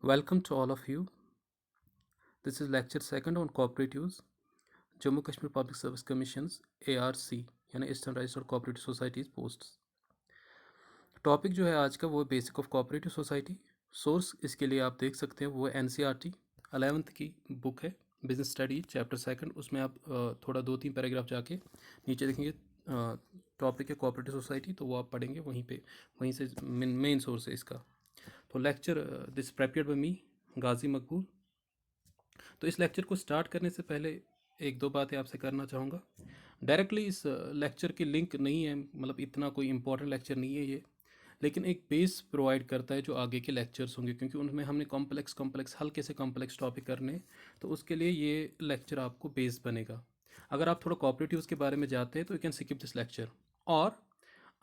Welcome to all of you. This is lecture second on cooperatives, Jammu Kashmir Public Service Commission's ARC यानी standardised और cooperative societies posts. Topic जो है आज का वो basic of cooperative society. Source इसके लिए आप देख सकते हैं वो NCERT 11th की बुक है, बिजनेस स्टडी चैप्टर सेकंड। उसमें आप थोड़ा 2-3 पैराग्राफ जाके नीचे देखेंगे टॉपिक है कोऑपरेटिव सोसाइटी, तो वो आप पढ़ेंगे वहीं से मेन सोर्स है इसका। तो लेक्चर दिस प्रेपेयर्ड बाय मी गाजी मकबूल। तो इस लेक्चर को स्टार्ट करने से पहले एक दो बातें आपसे करना चाहूँगा। डायरेक्टली इस लेक्चर की लिंक नहीं है, मतलब इतना कोई इंपॉर्टेंट लेक्चर नहीं है ये, लेकिन एक बेस प्रोवाइड करता है जो आगे के लेक्चर्स होंगे, क्योंकि उनमें हमने कॉम्प्लेक्स हल्के से कॉम्प्लेक्स टॉपिक करने हैं, तो उसके लिए ये लेक्चर आपको बेस बनेगा। अगर आप थोड़ा कॉपरेटिव्स के बारे में जाते हैं तो you can skip this lecture, और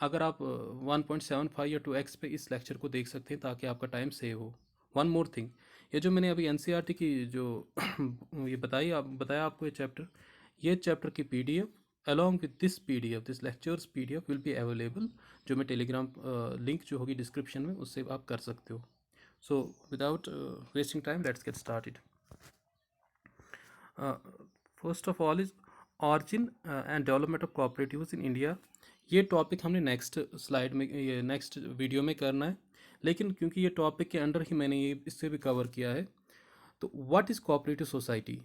अगर आप 1.75 या 2x पे इस लेक्चर को देख सकते हैं ताकि आपका टाइम सेव हो। वन मोर थिंग, ये जो मैंने अभी NCERT की जो ये बताया आपको ये चैप्टर की PDF along with this PDF, this lectures PDF will be available, जो मैं टेलीग्राम लिंक जो होगी डिस्क्रिप्शन में उससे आप कर सकते हो। So without wasting time let's get started. First of all is origin and development of cooperatives in India. ये टॉपिक हमने नेक्स्ट स्लाइड में, ये नेक्स्ट वीडियो में करना है, लेकिन क्योंकि ये टॉपिक के अंडर ही मैंने ये इससे भी कवर किया है। तो व्हाट इज़ कोऑपरेटिव सोसाइटी?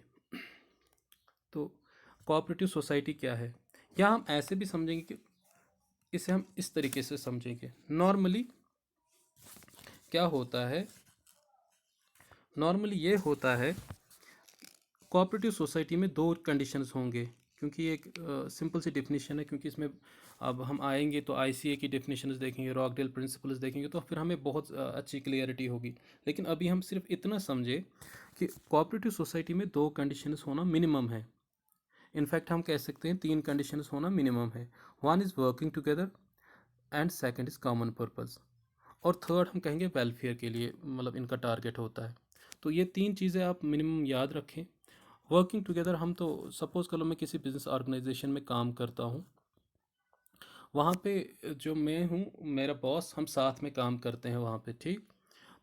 तो कोऑपरेटिव सोसाइटी क्या है, या हम ऐसे भी समझेंगे कि इसे हम इस तरीके से समझेंगे। क्या होता है नॉर्मली ये होता है कोऑपरेटिव सोसाइटी में दो कंडीशंस होंगे, क्योंकि ये एक सिंपल सी डेफिनेशन है, क्योंकि इसमें अब हम आएंगे तो ICA की डेफिनेशंस देखेंगे, रॉकडेल प्रिंसिपल्स देखेंगे, तो फिर हमें बहुत अच्छी क्लियरिटी होगी। लेकिन अभी हम सिर्फ इतना समझे कि कोऑपरेटिव सोसाइटी में दो कंडीशंस होना मिनिमम है। इनफैक्ट हम कह सकते हैं 3 कंडीशंस होना मिनिमम है। One is working together, and second is common purpose, और थर्ड हम कहेंगे वेलफेयर के लिए, मतलब इनका टारगेट होता है। तो ये 3 चीज़ें आप मिनिमम याद रखें। वर्किंग टुगेदर, हम तो सपोज़ कर लो मैं किसी बिजनेस ऑर्गेनाइजेशन में काम करता हूँ, वहाँ पे जो मैं हूँ मेरा बॉस, हम साथ में काम करते हैं वहाँ पे, ठीक।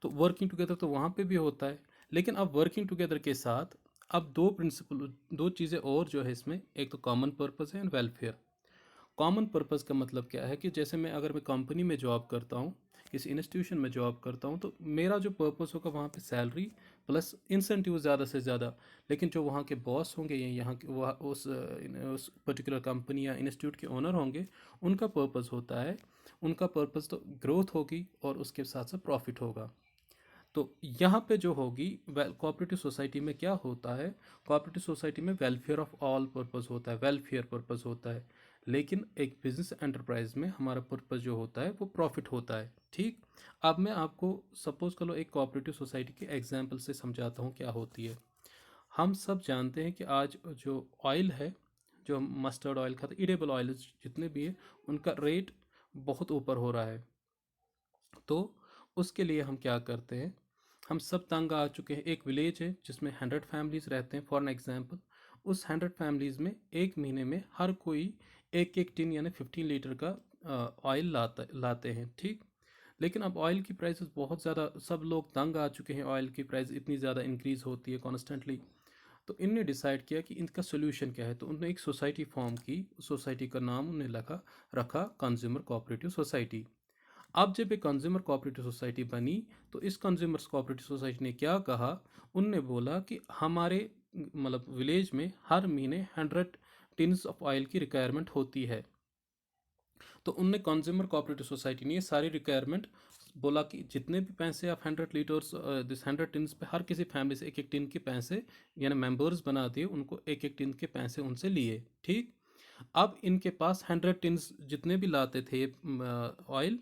तो वर्किंग टुगेदर तो वहाँ पे भी होता है, लेकिन अब वर्किंग टुगेदर के साथ अब दो चीज़ें और जो है इसमें, एक तो कॉमन पर्पस है एंड वेलफेयर। कॉमन पर्पस का मतलब क्या है कि जैसे अगर मैं कंपनी में जॉब करता हूँ, किसी इंस्टीट्यूशन में जॉब करता हूँ, तो मेरा जो पर्पस होगा वहाँ पे सैलरी प्लस इंसेंटिव ज़्यादा से ज़्यादा। लेकिन जो वहाँ के बॉस होंगे या यहाँ के वह उस पर्टिकुलर कंपनी या इंस्टीट्यूट के ओनर होंगे, उनका पर्पस होता है, उनका पर्पस तो ग्रोथ होगी और उसके साथ साथ प्रॉफिट होगा। तो यहाँ पे जो होगी कोऑपरेटिव सोसाइटी में क्या होता है, कोऑपरेटिव सोसाइटी में वेलफेयर ऑफ ऑल पर्पस होता है, वेलफेयर पर्पस होता है। लेकिन एक बिजनेस एंटरप्राइज में हमारा पर्पस जो होता है वो प्रॉफिट होता है, ठीक। अब मैं आपको सपोज कर लो एक कोऑपरेटिव सोसाइटी के एग्जांपल से समझाता हूँ क्या होती है। हम सब जानते हैं कि आज जो ऑयल है, जो मस्टर्ड ऑयल खाते, इडेबल ऑयल जितने भी है, उनका रेट बहुत ऊपर हो रहा है। तो उसके लिए हम क्या करते हैं, हम सब तंग आ चुके हैं। एक विलेज है जिसमें 100 फैमिलीज रहते हैं फॉर एन एग्जाम्पल। उस 100 फैमिलीज में एक महीने में हर कोई एक एक टिन यानी 15 लीटर का ऑयल लाते हैं, ठीक। लेकिन अब ऑयल की प्राइसेस बहुत ज़्यादा, सब लोग तंग आ चुके हैं, ऑयल की प्राइस इतनी ज़्यादा इंक्रीज़ होती है कॉन्स्टेंटली। तो इनने डिसाइड किया कि इनका सोल्यूशन क्या है, तो उन्होंने एक सोसाइटी फॉर्म की। सोसाइटी का नाम उन्हें रखा कंज्यूमर कोऑपरेटिव सोसाइटी। अब जब एक कंज्यूमर कोऑपरेटिव सोसाइटी बनी, तो इस कंज्यूमर कोऑपरेटिव सोसाइटी ने क्या कहा, उनने बोला कि हमारे मतलब विलेज में हर महीने 100 टिन्स ऑफ ऑयल की रिक्वायरमेंट होती है। तो उनने कंज्यूमर कोऑपरेटिव सोसाइटी ने ये सारी रिक्वायरमेंट बोला कि जितने भी पैसे आप 100 लीटर्स दिस 100 टिन्स पे हर किसी फैमिली से एक एक टिन के पैसे यानी मेंबर्स बना दिए, उनको एक एक टिन के पैसे उनसे लिए, ठीक। अब इनके पास 100 टिन्स जितने भी लाते थे ऑयल,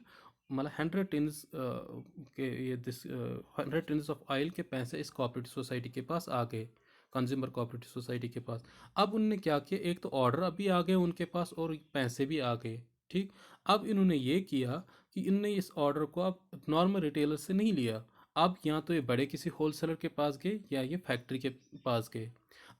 मतलब 100 टिन्स के ये दिस 100 टिन्स ऑफ ऑयल के पैसे इस कोऑपरेटिव सोसाइटी के पास आ गए, कंज्यूमर कोऑपरेटिव सोसाइटी के पास। अब उनने क्या किया, एक तो ऑर्डर अभी आ गए उनके पास और पैसे भी आ गए, ठीक। अब इन्होंने ये किया कि इनने इस ऑर्डर को अब नॉर्मल रिटेलर से नहीं लिया, अब या तो ये बड़े किसी होलसेलर के पास गए या ये फैक्ट्री के पास गए।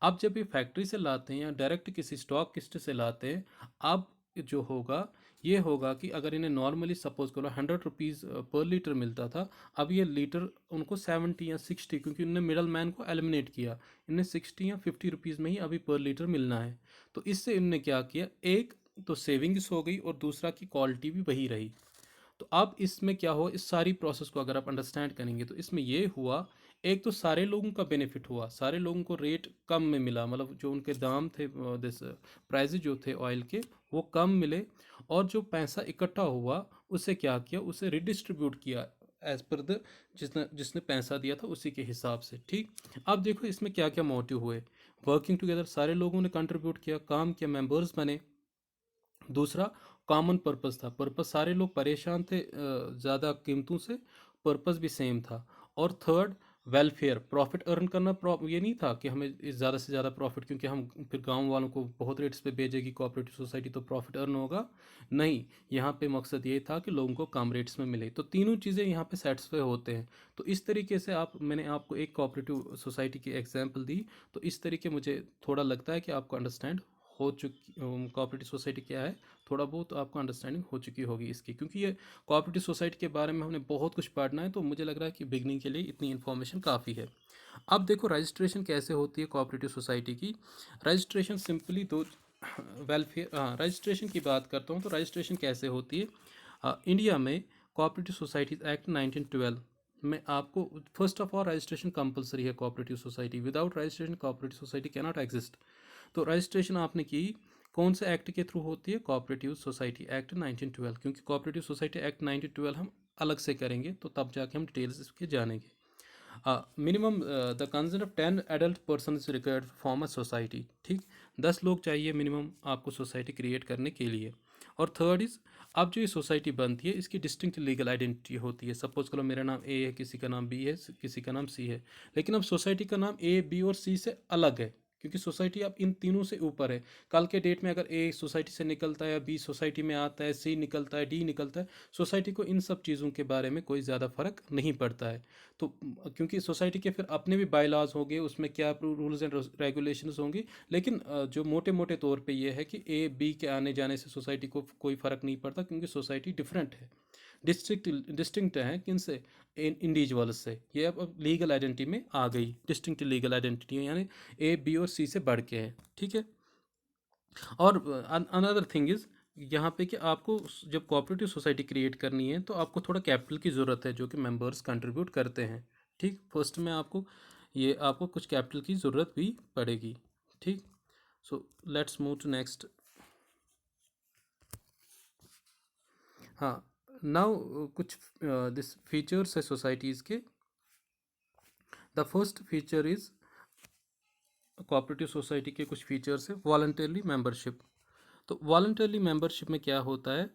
अब जब ये फैक्ट्री से लाते हैं या डायरेक्ट किसी स्टॉक किस्ट से लाते हैं, अब जो होगा ये होगा कि अगर इन्हें नॉर्मली सपोज करो 100 रुपीज़ पर लीटर मिलता था, अब ये लीटर उनको 70 या 60, क्योंकि उन्होंने मिडल मैन को एलिमिनेट किया, इन्हें 60 या 50 रुपीज़ में ही अभी पर लीटर मिलना है। तो इससे इन्होंने क्या किया, एक तो सेविंग्स हो गई और दूसरा की क्वालिटी भी वही रही। तो अब इसमें क्या हो, इस सारी प्रोसेस को अगर आप अंडरस्टैंड करेंगे तो इसमें ये हुआ, एक तो सारे लोगों का बेनिफिट हुआ, सारे लोगों को रेट कम में मिला, मतलब जो उनके दाम थे, दिस प्राइजेज जो थे ऑयल के, वो कम मिले। और जो पैसा इकट्ठा हुआ उसे क्या किया, उसे रिडिस्ट्रीब्यूट किया एज पर द, जिसने जिसने पैसा दिया था उसी के हिसाब से। ठीक, अब देखो इसमें क्या क्या मोटिव हुए। वर्किंग टुगेदर, सारे लोगों ने कंट्रीब्यूट किया, काम किया, मेंबर्स बने। दूसरा, कॉमन पर्पस था, पर्पस सारे लोग परेशान थे ज़्यादा कीमतों से, पर्पस भी सेम था। और थर्ड, वेलफेयर, प्रॉफिट अर्न करना। ये नहीं था कि हमें ज़्यादा से ज़्यादा प्रॉफिट, क्योंकि हम फिर गांव वालों को बहुत रेट्स पे बेचेगी कोऑपरेटिव सोसाइटी तो प्रॉफिट अर्न होगा नहीं। यहाँ पे मकसद ये था कि लोगों को कम रेट्स में मिले, तो तीनों चीज़ें यहाँ पे सेटिस्फाई होते हैं। तो इस तरीके से आप, मैंने आपको एक कोऑपरेटिव सोसाइटी की एग्जांपल दी, तो इस तरीके मुझे थोड़ा लगता है कि आपको अंडरस्टैंड हो चुकी, कोऑपरेटिव सोसाइटी क्या है, थोड़ा बहुत आपको अंडरस्टैंडिंग हो चुकी होगी इसकी, क्योंकि ये कोऑपरेटिव सोसाइटी के बारे में हमने बहुत कुछ पढ़ना है, तो मुझे लग रहा है कि बिगनिंग के लिए इतनी इन्फॉर्मेशन काफ़ी है। अब देखो रजिस्ट्रेशन कैसे होती है कोऑपरेटिव सोसाइटी की। रजिस्ट्रेशन सिंपली दो, वेलफेयर, हाँ रजिस्ट्रेशन की बात करता हूँ तो रजिस्ट्रेशन कैसे होती है। इंडिया में कोऑपरेटिव सोसाइटीज एक्ट 1912 में आपको first of all registration compulsory है cooperative society, without registration cooperative society can not exist. तो रजिस्ट्रेशन आपने की कौन से एक्ट के थ्रू होती है, कोऑपरेटिव सोसाइटी एक्ट 1912, क्योंकि कोऑपरेटिव सोसाइटी एक्ट 1912 हम अलग से करेंगे तो तब जाके हम डिटेल्स इसके जानेंगे। Minimum the consent of 10 adult person is required form a society. ठीक, 10 लोग चाहिए मिनिमम आपको सोसाइटी क्रिएट करने के लिए। और थर्ड इज, अब जो ये सोसाइटी बनती है इसकी डिस्टिंक्ट लीगल आइडेंटिटी होती है। सपोज करो मेरा नाम ए है, किसी का नाम बी है, किसी का नाम सी है, लेकिन अब सोसाइटी का नाम ए बी और सी से अलग है, क्योंकि सोसाइटी अब इन तीनों से ऊपर है। कल के डेट में अगर ए सोसाइटी से निकलता है या बी सोसाइटी में आता है, सी निकलता है, डी निकलता है, सोसाइटी को इन सब चीज़ों के बारे में कोई ज़्यादा फर्क नहीं पड़ता है। तो क्योंकि सोसाइटी के फिर अपने भी बायलॉज होंगे, उसमें क्या रूल्स एंड रेगुलेशंस होंगे, लेकिन जो मोटे मोटे तौर पे ये है कि ए बी के आने जाने से सोसाइटी को कोई फ़र्क नहीं पड़ता, क्योंकि सोसाइटी डिफरेंट है, डिस्टिंक्ट है किनसे, इंडिविजुअल से। ये अब लीगल आइडेंटिटी में आ गई, डिस्टिंक्ट लीगल आइडेंटिटी है, यानी ए बी और सी से बढ़ के है। ठीक है। और अनदर थिंग इज़ यहाँ पे कि आपको जब कोऑपरेटिव सोसाइटी क्रिएट करनी है तो आपको थोड़ा कैपिटल की ज़रूरत है, जो कि मेंबर्स कंट्रीब्यूट करते हैं। ठीक, फर्स्ट में आपको कुछ कैपिटल की ज़रूरत भी पड़ेगी। ठीक, so let's move to next. हाँ, नाउ कुछ दिस फीचर्स है सोसाइटीज़ के। The first feature is, cooperative society के कुछ फीचर्स है, वॉलंटरली मेंबरशिप। तो वॉलंटरली मेंबरशिप में क्या होता है,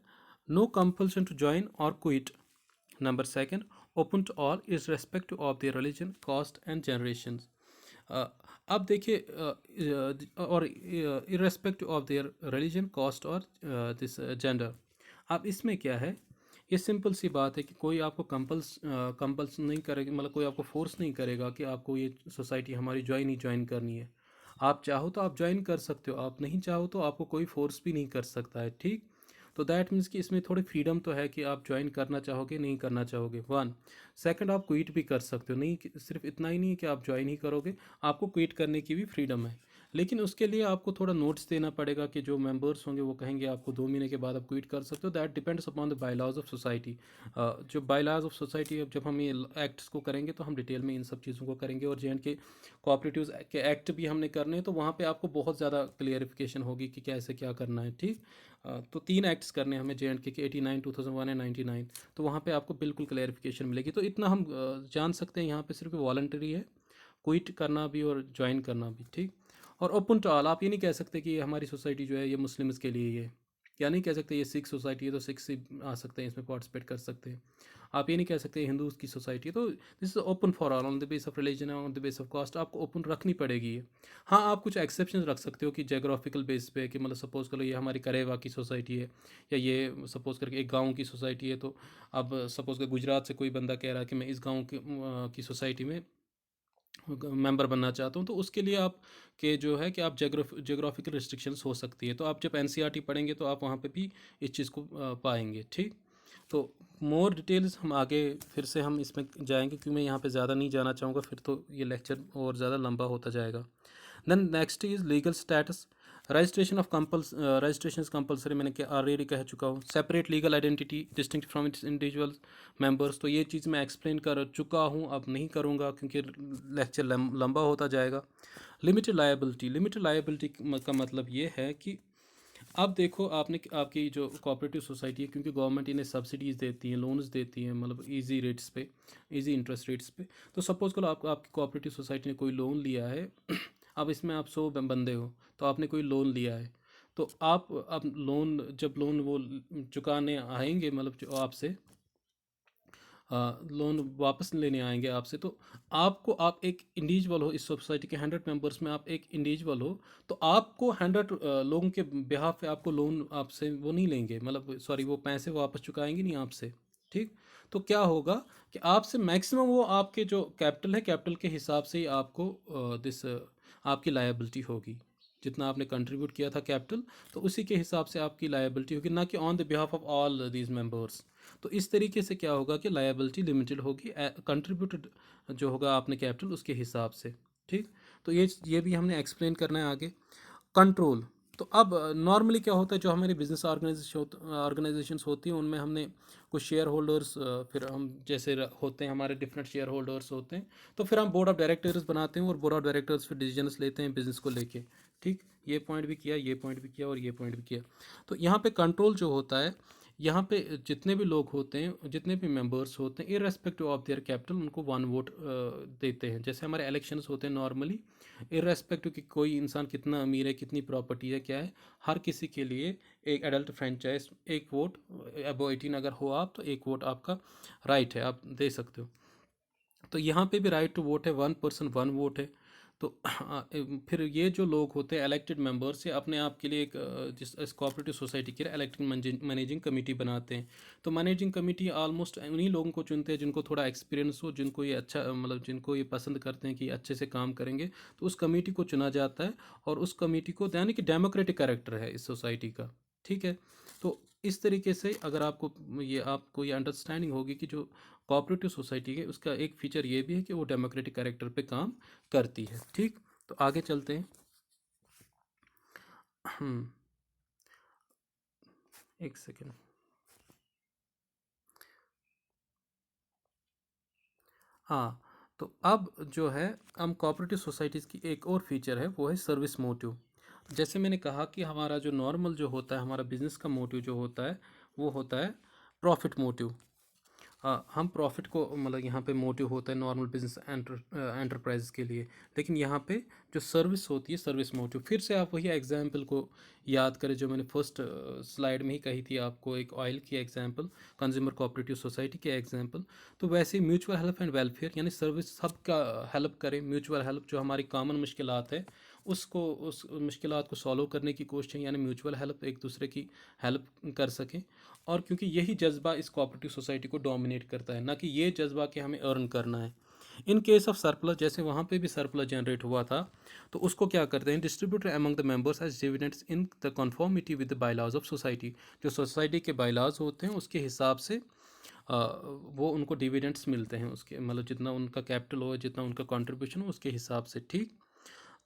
नो कंपल्सन टू ज्वाइन और quit. Number second, open to all is respect of their religion, caste and generation. अब देखिए, और irrespective of their religion, caste और दिस जेंडर। अब इसमें क्या है, ये सिंपल सी बात है कि कोई आपको कंपल्स नहीं करेगा, मतलब कोई आपको फोर्स नहीं करेगा कि आपको ये सोसाइटी हमारी ज्वाइन करनी है। आप चाहो तो आप ज्वाइन कर सकते हो, आप नहीं चाहो तो आपको कोई फोर्स भी नहीं कर सकता है। ठीक, तो दैट मीन्स कि इसमें थोड़ी फ्रीडम तो है कि आप ज्वाइन करना चाहोगे नहीं करना चाहोगे, वन। सेकंड, आप क्विट भी कर सकते हो, नहीं सिर्फ इतना ही नहीं कि आप ज्वाइन ही करोगे, आपको क्विट करने की भी फ्रीडम है। लेकिन उसके लिए आपको थोड़ा नोट्स देना पड़ेगा कि जो मेंबर्स होंगे वो कहेंगे आपको 2 महीने के बाद आप क्विट कर सकते हो। That depends upon the bylaws of society. जो बायलॉज ऑफ सोसाइटी, जब हम ये एक्ट्स को करेंगे तो हम डिटेल में इन सब चीज़ों को करेंगे। और जे एंड के कोऑपरेटिव्स के एक्ट भी हमने करने हैं, तो वहाँ पे आपको बहुत ज़्यादा क्लियरिफिकेशन होगी कि कैसे क्या करना है। ठीक, तो 3 एक्ट्स करने हैं हमें जे एंड के 89, 2001 एंड 99। तो वहाँ पे आपको बिल्कुल क्लियरिफिकेशन मिलेगी। तो इतना हम जान सकते हैं, यहाँ पे सिर्फ वॉलंटरी है, क्विट करना भी और ज्वाइन करना भी। ठीक, और ओपन टू ऑल, आप ये नहीं कह सकते कि हमारी सोसाइटी जो है ये मुस्लिम्स के लिए ही है, या नहीं कह सकते ये सिख सोसाइटी है तो सिख ही आ सकते हैं, इसमें पार्टिसिपेट कर सकते हैं। आप ये नहीं कह सकते हिंदूज़ की सोसाइटी है, तो this is open for all, on the base of religion, on the base of caste, आपको ओपन रखनी पड़ेगी ये। हाँ, आप कुछ एक्सेप्शन रख सकते हो कि जोग्राफिकल बेस पे, कि मतलब सपोज़ करो ये हमारी करेवा की सोसाइटी है, या ये सपोज़ करके एक गाँव की सोसाइटी है, तो अब सपोज़ कर गुजरात से कोई बंदा कह रहा है कि मैं इस गाँव की सोसाइटी में मेंबर बनना चाहता हूँ, तो उसके लिए आप के जो है कि आप जोग्राफिकल रिस्ट्रिक्शंस हो सकती है। तो आप जब एनसीईआरटी पढ़ेंगे तो आप वहाँ पे भी इस चीज़ को पाएंगे। ठीक, तो मोर डिटेल्स हम आगे फिर से हम इसमें जाएंगे, क्योंकि मैं यहाँ पे ज़्यादा नहीं जाना चाहूँगा, फिर तो ये लेक्चर और ज़्यादा लंबा होता जाएगा। Then next is legal status. Registration is compulsory, मैंने क्या ऑलरेडी कह चुका हूँ। Separate legal identity distinct from its individual members, तो ये चीज़ मैं एक्सप्लेन कर चुका हूँ, अब नहीं करूँगा क्योंकि लेक्चर लंबा होता जाएगा। लिमिटेड लायबिलिटी का मतलब ये है कि अब देखो, आपने आपकी जो कोऑपरेटिव सोसाइटी है, क्योंकि गवर्नमेंट इन्हें सब्सिडीज़ देती है, लोन्स देती है, मतलब इजी रेट्स पे, इजी इंटरेस्ट रेट्स पे। तो सपोज़ करो आपकी कोऑपरेटिव सोसाइटी ने कोई लोन लिया है अब इसमें आप 100 बंदे हो, तो आपने कोई लोन लिया है, तो आप अब जब लोन वो चुकाने आएंगे, मतलब जो आपसे लोन वापस लेने आएंगे आपसे, तो आपको, आप एक इंडिविजुअल हो, इस सोसाइटी के 100 मेंबर्स में आप एक इंडिविजुअल हो, तो आपको 100 लोगों के बिहाफ पे आपको लोन आपसे वो नहीं लेंगे, मतलब सॉरी, वो पैसे वापस चुकाएंगे नहीं आपसे। ठीक, तो क्या होगा कि आपसे मैक्सिमम वो आपके जो कैपिटल है, कैपिटल के हिसाब से ही आपको दिस आपकी लायबिलिटी होगी। जितना आपने कंट्रीब्यूट किया था कैपिटल, तो उसी के हिसाब से आपकी लायबिलिटी होगी, ना कि on the behalf of all these members. तो इस तरीके से क्या होगा कि लायबिलिटी लिमिटेड होगी, कंट्रीब्यूटेड जो होगा आपने कैपिटल उसके हिसाब से। ठीक, तो ये भी हमने एक्सप्लेन करना है आगे। कंट्रोल, तो अब नॉर्मली क्या होता है, जो हमारे बिजनेस ऑर्गेनाइजेशंस होती हैं उनमें हमने कुछ शेयर होल्डर्स, फिर हम जैसे होते हैं, हमारे डिफरेंट शेयर होल्डर्स होते हैं, तो फिर हम बोर्ड ऑफ डायरेक्टर्स बनाते हैं, और बोर्ड ऑफ डायरेक्टर्स फिर डिसीजंस लेते हैं बिजनेस को लेके। ठीक, ये पॉइंट भी किया, ये पॉइंट भी किया, और ये पॉइंट भी किया। तो यहाँ पे कंट्रोल जो होता है, यहाँ पे जितने भी लोग होते हैं, जितने भी मेंबर्स होते हैं, इररेस्पेक्टिव ऑफ देयर कैपिटल, उनको 1 वोट देते हैं। जैसे हमारे इलेक्शंस होते हैं नॉर्मली, इररेस्पेक्टिव कि कोई इंसान कितना अमीर है, कितनी प्रॉपर्टी है, क्या है, हर किसी के लिए एक एडल्ट फ्रेंचाइज, 1 वोट, अबो 18 अगर हो आप, तो 1 वोट आपका राइट है, आप दे सकते हो। तो यहाँ पे भी राइट टू वोट है, 1 पर्सन 1 वोट है। तो फिर ये जो लोग होते हैं इलेक्टेड मेंबर्स से, अपने आप के लिए एक जिस कोऑपरेटिव सोसाइटी के लिए इलेक्टेड मैनेजिंग कमेटी बनाते हैं। तो मैनेजिंग कमेटी ऑलमोस्ट उन्हीं लोगों को चुनते हैं जिनको थोड़ा एक्सपीरियंस हो, जिनको ये अच्छा, मतलब जिनको ये पसंद करते हैं कि अच्छे से काम करेंगे, तो उस कमेटी को चुना जाता है। और उस कमेटी को, यानी कि डेमोक्रेटिक कैरेक्टर है इस सोसाइटी का। ठीक है, तो इस तरीके से अगर आपको ये अंडरस्टैंडिंग होगी कि जो कोऑपरेटिव सोसाइटी है उसका एक फीचर ये भी है कि वो डेमोक्रेटिक कैरेक्टर पे काम करती है। ठीक, तो आगे चलते हैं। एक सेकेंड। हाँ, तो अब जो है, हम कोऑपरेटिव सोसाइटीज़ की एक और फीचर है, वो है सर्विस मोटिव। जैसे मैंने कहा कि हमारा जो नॉर्मल जो होता है, हमारा बिजनेस का मोटिव जो होता है, वो होता है प्रॉफिट मोटिव। हम प्रॉफिट को, मतलब यहाँ पे मोटिव होता है नॉर्मल बिजनेस एंटरप्राइज के लिए। लेकिन यहाँ पे जो सर्विस होती है, सर्विस मोटिव, फिर से आप वही एग्जांपल को याद करें जो मैंने फर्स्ट स्लाइड में ही कही थी आपको, एक ऑयल की एग्जांपल, कंज्यूमर कोऑपरेटिव सोसाइटी की एग्जांपल। तो वैसे ही म्यूचुअल हेल्प एंड वेलफेयर, यानी सर्विस सबका हेल्प करें, म्यूचुअल हेल्प, जो हमारी कॉमन मुश्किलात है उसको, उस मुश्किलात को सॉल्व करने की कोशिश है, यानी म्यूचुअल हेल्प, एक दूसरे की हेल्प कर सकें। और क्योंकि यही जज्बा इस कोऑपरेटिव सोसाइटी को डोमिनेट करता है, ना कि ये जज्बा कि हमें अर्न करना है। इन केस ऑफ सरप्लस, जैसे वहाँ पे भी सरप्लस जनरेट हुआ था, तो उसको क्या करते हैं, distributor among the members as dividends in the conformity with the bylaws of society. जो सोसाइटी के बायलॉज होते हैं उसके हिसाब से वो उनको डिविडेंड्स मिलते हैं, उसके मतलब जितना उनका कैपिटल हो, जितना उनका कंट्रीब्यूशन हो, उसके हिसाब से। ठीक,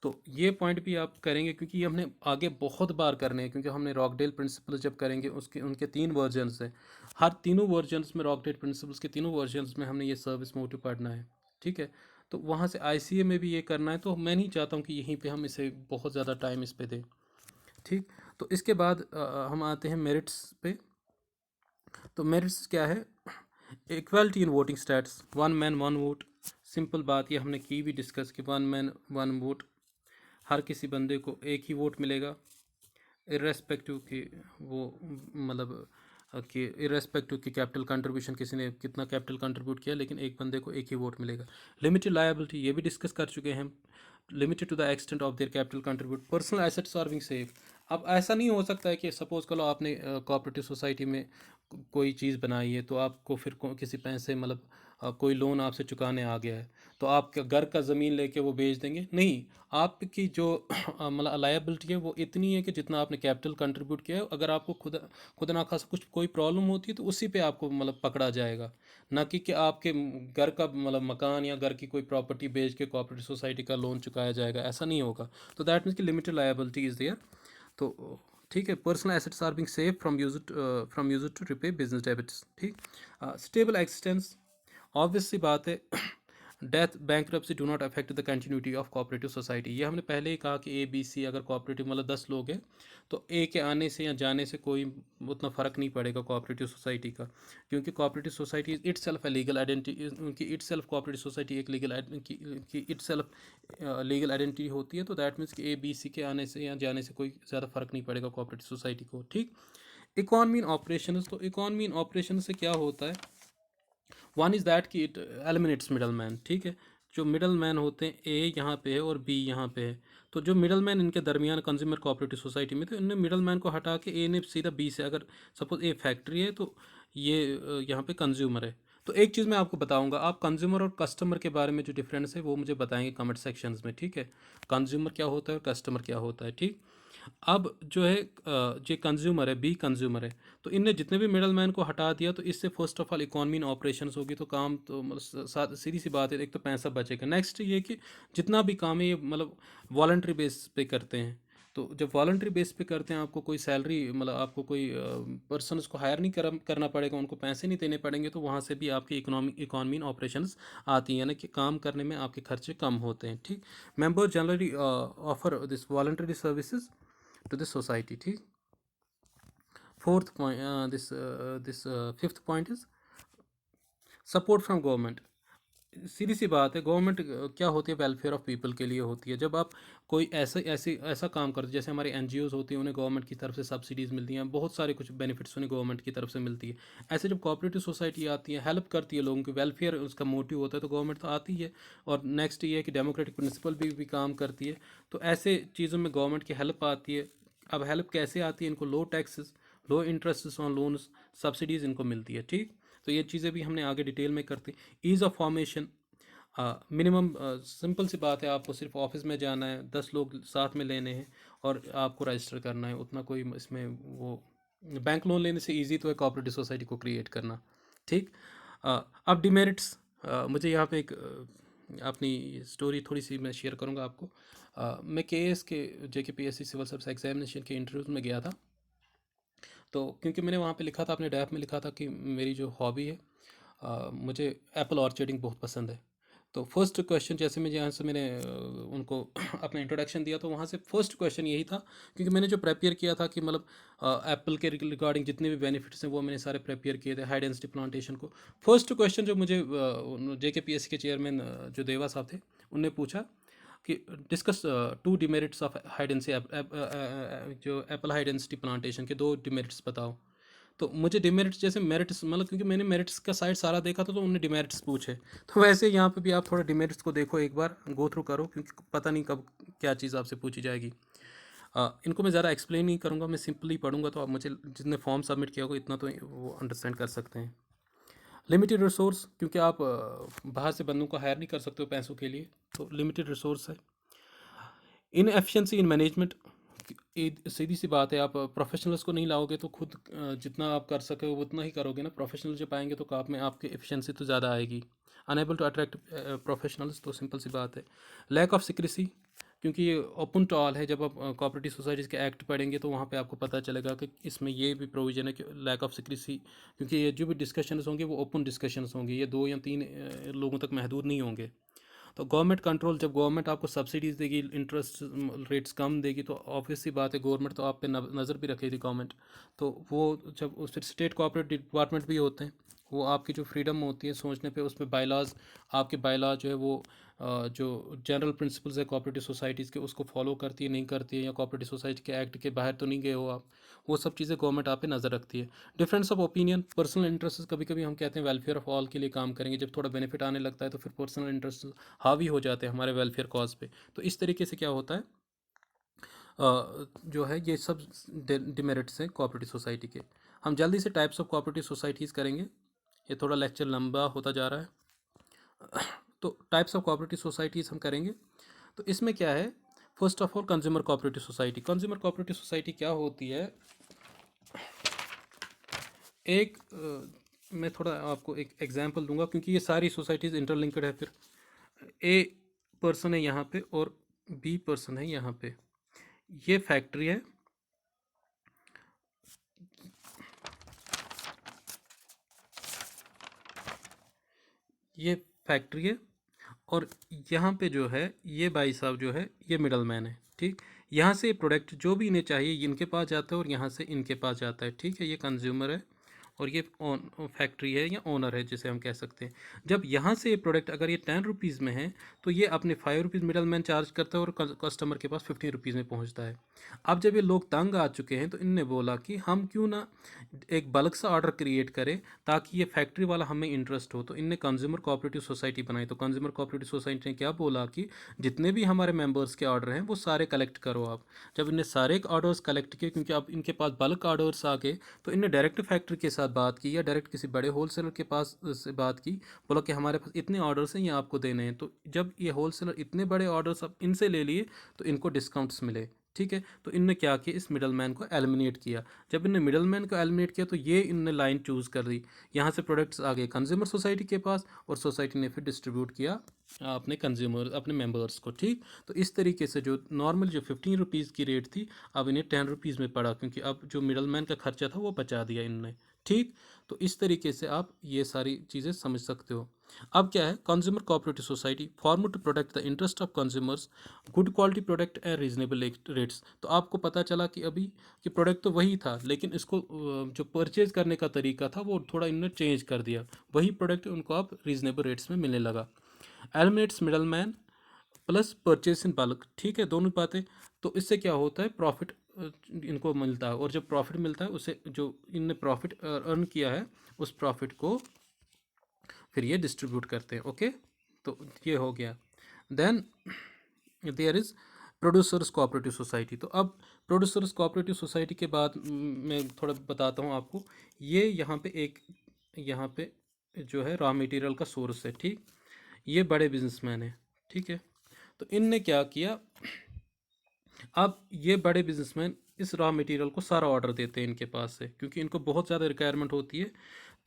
तो ये पॉइंट भी आप करेंगे, क्योंकि ये हमने आगे बहुत बार करने हैं, क्योंकि हमने रॉकडेल प्रिंसिपल जब करेंगे, उसके उनके 3 वर्जन्स हैं। हर तीनों वर्जन्स में, रॉकडेल प्रिंसिपल्स के तीनों वर्जन्स में हमने ये सर्विस मोटिव पढ़ना है। ठीक है, तो वहाँ से आईसीए में भी ये करना है, तो मैं नहीं चाहता हूँ कि यहीं पे हम इसे बहुत ज़्यादा टाइम इस पे दें। ठीक, तो इसके बाद हम आते हैं मेरिट्स पे। तो मेरिट्स क्या है, equality in voting stats, 1 man 1 vote. Simple बात, ये हमने की भी डिस्कस कि 1 मैन 1 वोट, हर किसी बंदे को एक ही वोट मिलेगा, इर्रेस्पेक्टिव कि वो, मतलब कि इर्रेस्पेक्टिव कि कैपिटल कंट्रीब्यूशन किसी ने कितना कैपिटल कंट्रीब्यूट किया, लेकिन एक बंदे को एक ही वोट मिलेगा। लिमिटेड लायबिलिटी, ये भी डिस्कस कर चुके हैं हम, limited to the extent of their capital contribute, personal assets are being safe. अब ऐसा नहीं हो सकता है कि सपोज करो आपने कोऑपरेटिव सोसाइटी में कोई चीज़ बनाई है, तो आपको फिर किसी पैसे, मतलब कोई लोन आपसे चुकाने आ गया है तो आप क्या घर का ज़मीन लेके वो बेच देंगे? नहीं, आपकी जो मतलब लायबिलिटी है वो इतनी है कि जितना आपने कैपिटल कंट्रीब्यूट किया है, अगर आपको खुद ना खासा कुछ कोई प्रॉब्लम होती है तो उसी पे आपको मतलब पकड़ा जाएगा, ना कि आपके घर का मतलब मकान या घर की कोई प्रॉपर्टी बेच के कोऑपरेटिव सोसाइटी का लोन चुकाया जाएगा, ऐसा नहीं होगा। तो दैट मीन्स कि लिमिटेड लायबिलिटी इज़ देयर। तो ठीक है, personal assets are being save from use to repay business debits. ठीक, स्टेबल एक्सिस्टेंस, ऑब्वियस सी बात है। Death bankruptcy do not affect the continuity of cooperative society. ये हमने पहले ही कहा कि ए बी सी अगर कोऑपरेटिव मतलब 10 लोग हैं तो ए के आने से या जाने से कोई उतना फ़र्क नहीं पड़ेगा कोऑपरेटिव सोसाइटी का, क्योंकि कोऑपरेटिव सोसाइटी इट सेल्फ है लीगल आइडेंटिटी, उनकी इट सेल्फ कोऑपरेटिव सोसाइटी एक लीगल की इट सेल्फ लीगल आइडेंटिटी होती है। तो दैट मीन्स कि ए बी सी के आने से या जाने से कोई ज़्यादा फ़र्क नहीं पड़ेगा कोऑपरेटिव सोसाइटी को। ठीक, इकॉनमी इन ऑपरेशन, तो इकॉनमी इन ऑपरेशन से क्या होता है? वन इज़ दैट कि इट एलिमिनेट्स मिडल मैन। ठीक है, जो मिडल मैन होते हैं, ए यहाँ पे है और बी यहाँ पे है, तो जो मिडल मैन इनके दरमियान कंज्यूमर कोऑपरेटिव सोसाइटी में, तो इन्होंने मिडल मैन को हटा के ए ने सीधा बी से, अगर सपोज ए फैक्ट्री है तो ये यहाँ पे कंज्यूमर है। तो एक चीज़ मैं आपको बताऊंगा, आप कंज्यूमर और कस्टमर के बारे में जो डिफरेंस है वो मुझे बताएंगे कमेंट सेक्शंस में। ठीक है, कंज्यूमर क्या होता है और कस्टमर क्या होता है। ठीक, अब जो है जो कंज्यूमर है, बी कंज्यूमर है, तो इनने जितने भी मिडल मैन को हटा दिया तो इससे first of all economy in operations होगी, तो काम तो मतलब सीधी सी बात है, एक तो पैसा बचेगा। नेक्स्ट ये कि जितना भी काम है ये मतलब वॉलंटरी बेस पे करते हैं, तो जब वॉलंटरी बेस पे करते हैं आपको कोई सैलरी मतलब आपको कोई पर्सन को हायर नहीं करना पड़ेगा, उनको पैसे नहीं देने पड़ेंगे, तो वहाँ से भी आपकी इकॉनमी इन ऑपरेशंस आती है, यानी कि काम करने में आपके खर्चे कम होते हैं। ठीक, member generally offer this voluntary services to the society। ठीक, fourth point this fifth point is support from government. सीधी सी बात है, गवर्नमेंट क्या होती है? वेलफेयर ऑफ पीपल के लिए होती है। जब आप कोई ऐसा काम करते, जैसे हमारे एनजीओज होती हैं, उन्हें गवर्नमेंट की तरफ से सब्सिडीज़ मिलती हैं, बहुत सारे कुछ बेनिफिट्स उन्हें गवर्नमेंट की तरफ से मिलती है। ऐसे जब कोऑपरेटिव सोसाइटी आती है, हेल्प करती है लोगों की, वेलफेयर उसका मोटिव होता है, तो गवर्नमेंट तो आती है। और नेक्स्ट ये है कि डेमोक्रेटिक प्रिंसिपल भी काम करती है, तो ऐसे चीज़ों में गवर्नमेंट की हेल्प आती है। अब हेल्प कैसे आती है? इनको low taxes, low interest on loans, subsidies इनको मिलती है। ठीक, तो ये चीज़ें भी हमने आगे डिटेल में करती। Ease of formation, minimum simple सी बात है, आपको सिर्फ ऑफिस में जाना है, 10 लोग साथ में लेने हैं और आपको रजिस्टर करना है, उतना कोई इसमें वो बैंक लोन लेने से इजी तो है कोऑपरेटिव सोसाइटी को क्रिएट करना। ठीक, अब डिमेरिट्स, मुझे यहाँ पे एक अपनी स्टोरी थोड़ी सी मैं शेयर करूँगा आपको। मैं के एस के JKPSC सिविल सर्विस एग्जामिनेशन के इंटरव्यूज़ में गया था, तो क्योंकि मैंने वहाँ पे लिखा था, अपने डैप में लिखा था कि मेरी जो हॉबी है, मुझे एप्पल ऑर्चर्डिंग बहुत पसंद है। तो फर्स्ट क्वेश्चन, जैसे मैं यहाँ से मैंने उनको अपना इंट्रोडक्शन दिया, तो वहाँ से फर्स्ट क्वेश्चन यही था, क्योंकि मैंने जो प्रेपेयर किया था कि मतलब एप्पल के रिगार्डिंग जितने भी बेनिफिट्स हैं वो मैंने सारे प्रेपेयर किए थे, हाई डेंसिटी प्लांटेशन को। फर्स्ट क्वेश्चन जो मुझे JKPSC के चेयरमैन जो देवा साहब थे, उनने पूछा कि discuss two demerits of high density, जो एप्पल हाई डेंसिटी प्लांटेशन के दो डिमेरिट्स बताओ। तो मुझे डिमेरिट्स जैसे मेरिट्स, मतलब क्योंकि मैंने मेरिट्स का साइड सारा देखा था, तो उन्होंने डिमेरिट्स पूछे, तो वैसे यहाँ पे भी आप थोड़ा डिमेरिट्स को देखो, एक बार गो थ्रू करो, क्योंकि पता नहीं कब क्या चीज़ आपसे पूछी जाएगी। इनको मैं ज़्यादा एक्सप्लेन नहीं करूँगा, मैं सिंपली पढ़ूंगा, तो आप मुझे जितने फॉर्म सबमिट किया होगा इतना तो वो अंडरस्टैंड कर सकते हैं। लिमिटेड रिसोर्स, क्योंकि आप बाहर से बंदों को हायर नहीं कर सकते हो पैसों के लिए, तो लिमिटेड रिसोर्स है। इन एफिशिएंसी इन मैनेजमेंट, सीधी सी बात है, आप प्रोफेशनल्स को नहीं लाओगे तो खुद जितना आप कर सके वो उतना ही करोगे ना, प्रोफेशनल जब आएंगे तो आप में आपकी एफिशिएंसी तो ज़्यादा आएगी। अनेबल टू अट्रैक्ट प्रोफेशनल्स, तो सिंपल सी बात है। लैक ऑफ सिक्रेसी, क्योंकि ये ओपन टू ऑल है, जब आप कोऑपरेटिव सोसाइटीज़ के एक्ट पढ़ेंगे तो वहाँ पे आपको पता चलेगा कि इसमें ये भी प्रोविजन है कि लैक ऑफ सिक्रेसी, क्योंकि ये जो भी डिस्कशंस होंगे वो ओपन डिस्कशंस होंगे, ये 2 या 3 लोगों तक महदूद नहीं होंगे। तो गवर्नमेंट कंट्रोल, जब गवर्नमेंट आपको सब्सिडीज़ देगी, इंटरेस्ट रेट्स कम देगी, तो ऑब्वियस सी बात है गवर्नमेंट तो आप पे नज़र भी रखेगी गवर्नमेंट। तो वो जब उस फिर स्टेट कोऑपरेटिव डिपार्टमेंट भी होते हैं, वो आपकी जो फ्रीडम होती है सोचने पे, उसमें बायलाज, आपके बायलाज जो है वो जो जनरल प्रिंसिपल्स है कोऑपरेटिव सोसाइटीज़ के, उसको फॉलो करती है नहीं करती है, या कोऑपरेटिव सोसाइटी के एक्ट के बाहर तो नहीं गए हो आप, वो सब चीज़ें गवर्नमेंट आप पे नज़र रखती है। Difference of opinion, personal interest, कभी कभी हम कहते हैं वेलफेयर ऑफ ऑल के लिए काम करेंगे, जब थोड़ा बेनिफिट आने लगता है तो फिर पर्सनल इंटरेस्ट हावी हो जाते हैं हमारे वेलफेयर कॉज पे। तो इस तरीके से क्या होता है, जो है ये सब डिमेरिट्स हैं कोऑपरेटिव सोसाइटी के। हम जल्दी से टाइप्स ऑफ कोऑपरेटिव सोसाइटीज़ करेंगे, ये थोड़ा लेक्चर लंबा होता जा रहा है। तो टाइप्स ऑफ कोऑपरेटिव सोसाइटीज़ हम करेंगे। तो इसमें क्या है, first of all consumer cooperative society. Consumer cooperative society क्या होती है, एक मैं थोड़ा आपको एक एग्जांपल दूंगा क्योंकि ये सारी सोसाइटीज़ इंटरलिंक्ड है। फिर ए पर्सन है यहाँ पे और बी पर्सन है यहाँ पे, ये फैक्ट्री है, ये फैक्ट्री है, और यहाँ पे जो है ये भाई साहब जो है ये मिडल मैन है। ठीक, यहाँ से प्रोडक्ट जो भी इन्हें चाहिए इनके पास जाता है और यहाँ से इनके पास जाता है। ठीक है, ये कंज्यूमर है और ये फैक्ट्री है या ओनर है जिसे हम कह सकते हैं। जब यहाँ से ये प्रोडक्ट अगर ये 10 रुपीज़ में है तो ये अपने 5 रुपीज़ मिडल मैन चार्ज करता है और कस्टमर के पास 15 रुपीज़ में पहुँचता है। अब जब ये लोग तंग आ चुके हैं तो इनने बोला कि हम क्यों ना एक बल्क सा ऑर्डर क्रिएट करें ताकि ये फैक्ट्री वाला हमें इंटरेस्ट हो। तो इनने कंज्यूमर कोऑपरेटिव सोसाइटी बनाई। तो कंज्यूमर कोऑपरेटिव सोसाइटी ने क्या बोला कि जितने भी हमारे मेंबर्स के ऑर्डर हैं वो सारे कलेक्ट करो आप। जब इन्हें सारे ऑर्डर्स कलेक्ट किए, क्योंकि अब इनके पास बल्क ऑर्डर्स आ गए, तो इनने डायरेक्ट फैक्ट्री के साथ बात की या डायरेक्ट किसी बड़े होलसेलर के पास से बात की, बोला कि हमारे पास इतने ऑर्डर्स हैं ये आपको देने हैं। तो जब ये होलसेलर इतने बड़े ऑर्डर्स अब इनसे ले लिए तो इनको डिस्काउंट्स मिले। ठीक है, तो इनने क्या किया, इस मिडल मैन को एलिमिनेट किया। जब इनने मिडल मैन को एलिमिनेट किया तो ये इनने लाइन चूज़ कर दी, यहाँ से प्रोडक्ट्स आ गए कंज्यूमर सोसाइटी के पास और सोसाइटी ने फिर डिस्ट्रीब्यूट किया अपने कंज्यूमर अपने मेंबर्स को। ठीक, तो इस तरीके से जो नॉर्मल जो 15 रुपीज़ की रेट थी अब इन्हें 10 रुपीज़ में पड़ा, क्योंकि अब जो मिडल मैन का खर्चा था वो बचा दिया इनने। ठीक, तो इस तरीके से आप ये सारी चीज़ें समझ सकते हो। अब क्या है, consumer cooperative society form to protect the interest of consumers, good quality product and reasonable rates. तो आपको पता चला कि अभी कि प्रोडक्ट तो वही था लेकिन इसको जो परचेज करने का तरीका था वो थोड़ा इन्होंने चेंज कर दिया, वही प्रोडक्ट उनको अब रीजनेबल रेट्स में मिलने लगा। Eliminates middle man plus purchase in bulk. ठीक है, दोनों बातें। तो इससे क्या होता है, प्रॉफिट इनको मिलता है और जब प्रॉफिट मिलता है उसे जो इनने प्रॉफिट अर्न किया है उस प्रॉफिट को फिर ये डिस्ट्रीब्यूट करते हैं। ओके, तो ये हो गया। Then there is producers cooperative society. तो अब प्रोड्यूसर्स कोऑपरेटिव सोसाइटी के बाद मैं थोड़ा बताता हूँ आपको। ये यहाँ पे जो है रॉ मटेरियल का सोर्स है। ठीक, ये बड़े बिजनेसमैन है। ठीक है, तो इनने क्या किया, अब ये बड़े बिजनेसमैन इस रॉ मटेरियल को सारा ऑर्डर देते हैं इनके पास से, क्योंकि इनको बहुत ज़्यादा रिक्वायरमेंट होती है।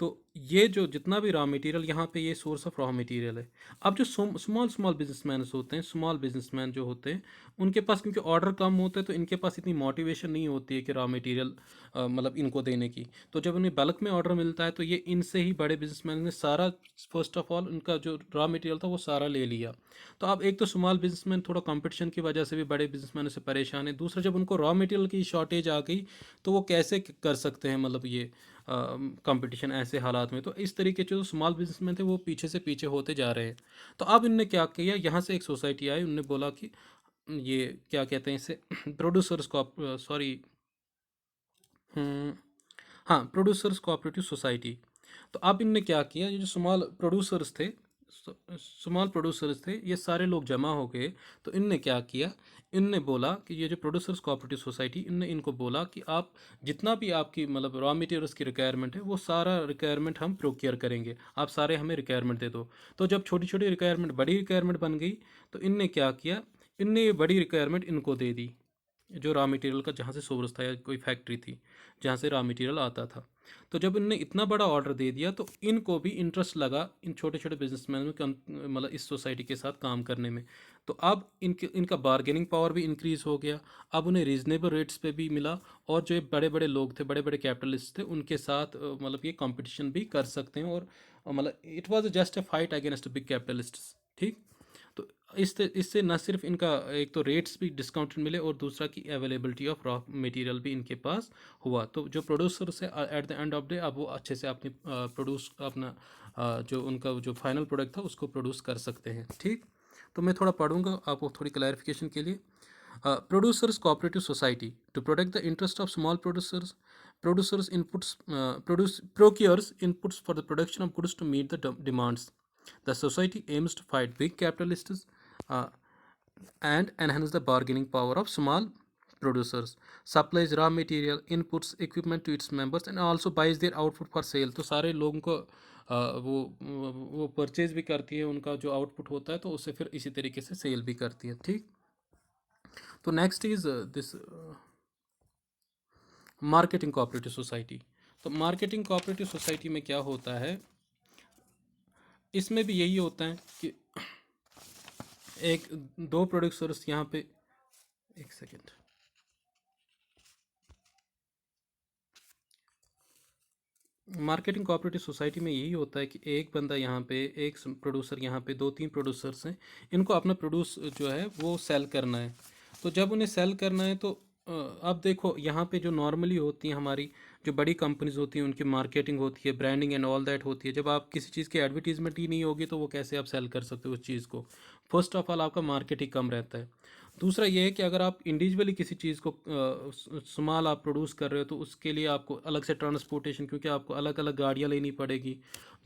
तो ये जो जितना भी रॉ मटेरियल यहाँ पे ये सोर्स ऑफ रॉ मटेरियल है। अब जो स्मॉल स्मॉल बिजनेसमैन होते हैं, स्मॉल बिजनेसमैन जो होते हैं उनके पास क्योंकि ऑर्डर कम होते हैं तो इनके पास इतनी मोटिवेशन नहीं होती है कि रॉ मटेरियल मतलब इनको देने की। तो जब उन्हें बल्क में ऑर्डर मिलता है तो ये इनसे ही बड़े बिजनेसमैन ने सारा फर्स्ट ऑफ ऑल उनका जो रॉ मटेरियल था वो सारा ले लिया। तो अब एक तो स्मॉल बिजनेसमैन थोड़ा कंपटीशन की वजह से भी बड़े बिजनेसमैन से परेशान है, दूसरा जब उनको रॉ मटेरियल की शॉर्टेज आ गई तो वो कैसे कर सकते हैं मतलब ये कंपटीशन ऐसे हालात में। तो इस तरीके से जो स्मॉल बिजनेसमैन थे वो पीछे से पीछे होते जा रहे हैं। तो अब इनने क्या किया, यहाँ से एक सोसाइटी आई, उनने बोला कि ये क्या कहते हैं इसे प्रोड्यूसर्स को सॉरी हाँ प्रोड्यूसर्स कोऑपरेटिव सोसाइटी। तो अब इनने क्या किया, ये जो स्मॉल प्रोड्यूसर्स थे ये सारे लोग जमा हो गए। तो इनने क्या किया, इनने बोला कि ये जो प्रोड्यूसर्स कोऑपरेटिव सोसाइटी, इनने इनको बोला कि आप जितना भी आपकी मतलब रॉ मटेरियल्स की रिक्वायरमेंट है वो सारा रिक्वायरमेंट हम प्रोक्योर करेंगे, आप सारे हमें रिक्वायरमेंट दे दो। तो जब छोटी छोटी रिक्वायरमेंट बड़ी रिक्वायरमेंट बन गई तो इनने क्या किया, इनने ये बड़ी रिक्वायरमेंट इनको दे दी, जो रॉ मटेरियल का जहाँ से सोर्स था या कोई फैक्ट्री थी जहाँ से रॉ मटेरियल आता था। तो जब इनने इतना बड़ा ऑर्डर दे दिया तो इनको भी इंटरेस्ट लगा इन छोटे छोटे बिजनेसमैन में मतलब इस सोसाइटी के साथ काम करने में। तो अब इनका बार्गेनिंग पावर भी इंक्रीज़ हो गया। अब उन्हें रीजनेबल रेट्स पे भी मिला और जो बड़े बड़े लोग थे, बड़े बड़े कैपिटलिस्ट थे, उनके साथ मतलब ये कंपटीशन भी कर सकते हैं। और मतलब it was just a fight against big capitalist. ठीक, तो इससे न सिर्फ इनका एक तो रेट्स भी डिस्काउंटेड मिले और दूसरा की अवेलेबिलिटी ऑफ रॉ मटेरियल भी इनके पास हुआ। तो जो प्रोड्यूसर से at the end of day अब वो अच्छे से अपनी प्रोड्यूस अपना जो उनका जो फाइनल प्रोडक्ट था उसको प्रोड्यूस कर सकते हैं। ठीक, तो मैं थोड़ा पढ़ूंगा आपको थोड़ी क्लैरिफिकेशन के लिए। Producers cooperative society to protect the interest of small producers inputs procures inputs for the production of goods to meet the demands. The society aims to fight big capitalists uh, and enhance the bargaining power of small producers, supplies raw material, inputs, equipment to its members and also buys their output for sale। तो सारे लोगों को वो purchase भी करती है, उनका जो आउटपुट होता है तो उसे फिर इसी तरीके से सेल भी करती है। ठीक, तो next is this marketing cooperative society. तो मार्केटिंग कोऑपरेटिव सोसाइटी में क्या होता है, इसमें भी यही होता है कि एक दो प्रोड्यूसर्स यहाँ पे, एक सेकेंड, मार्केटिंग कोऑपरेटिव सोसाइटी में यही होता है कि एक बंदा यहाँ पे, एक प्रोड्यूसर यहाँ पे, दो तीन प्रोड्यूसर्स हैं, इनको अपना प्रोड्यूस जो है वो सेल करना है। तो जब उन्हें सेल करना है तो अब देखो यहाँ पे जो नॉर्मली होती हैं हमारी जो बड़ी कंपनीज होती हैं उनकी मार्केटिंग होती है, ब्रांडिंग एंड ऑल दैट होती है। जब आप किसी चीज़ की एडवर्टीजमेंट ही नहीं होगी तो वो कैसे आप सेल कर सकते हो उस चीज़ को। फर्स्ट ऑफ ऑल आपका मार्केट ही कम रहता है। दूसरा ये है कि अगर आप इंडिविजुअली किसी चीज़ को सामान आप प्रोड्यूस कर रहे हो तो उसके लिए आपको अलग से ट्रांसपोर्टेशन, क्योंकि आपको अलग अलग गाड़ियाँ लेनी पड़ेगी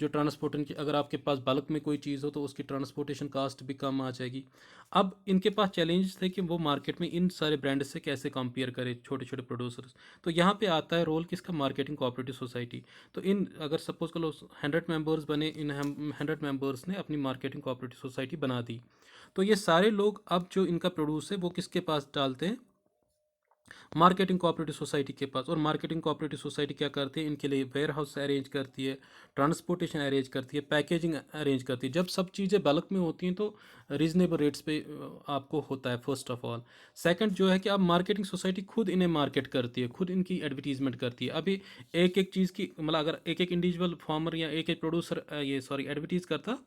जो ट्रांसपोर्टेशन की, अगर आपके पास बल्क में कोई चीज़ हो तो उसकी ट्रांसपोर्टेशन कास्ट भी कम आ जाएगी। अब इनके पास चैलेंज थे कि वो मार्केट में इन सारे ब्रांड से कैसे कंपेयर करें छोटे छोटे प्रोड्यूसर्स। तो यहाँ पे आता है रोल किसका, मार्केटिंग कोऑपरेटिव सोसाइटी। तो इन अगर सपोज करो 100 मेंबर्स बने, इन 100 मेंबर्स ने अपनी मार्केटिंग कोऑपरेटिव सोसाइटी बना दी। तो ये सारे लोग अब जो इनका प्रोड्यूस है वो किसके पास डालते हैं, मार्केटिंग कोऑपरेटिव सोसाइटी के पास। और मार्केटिंग कोऑपरेटिव सोसाइटी क्या करती है, इनके लिए वेयर हाउस अरेंज करती है, ट्रांसपोर्टेशन अरेंज करती है, पैकेजिंग अरेंज करती है। जब सब चीज़ें बल्क में होती हैं तो रीजनेबल रेट्स पे आपको होता है फर्स्ट ऑफ ऑल। सेकंड जो है कि अब मार्केटिंग सोसाइटी खुद इन्हें मार्केट करती है, खुद इनकी एडवर्टीजमेंट करती है। अभी एक एक चीज़ की मतलब अगर एक एक इंडिविजुअल फार्मर या एक एक प्रोड्यूसर ये सॉरी एडवर्टीज़ करता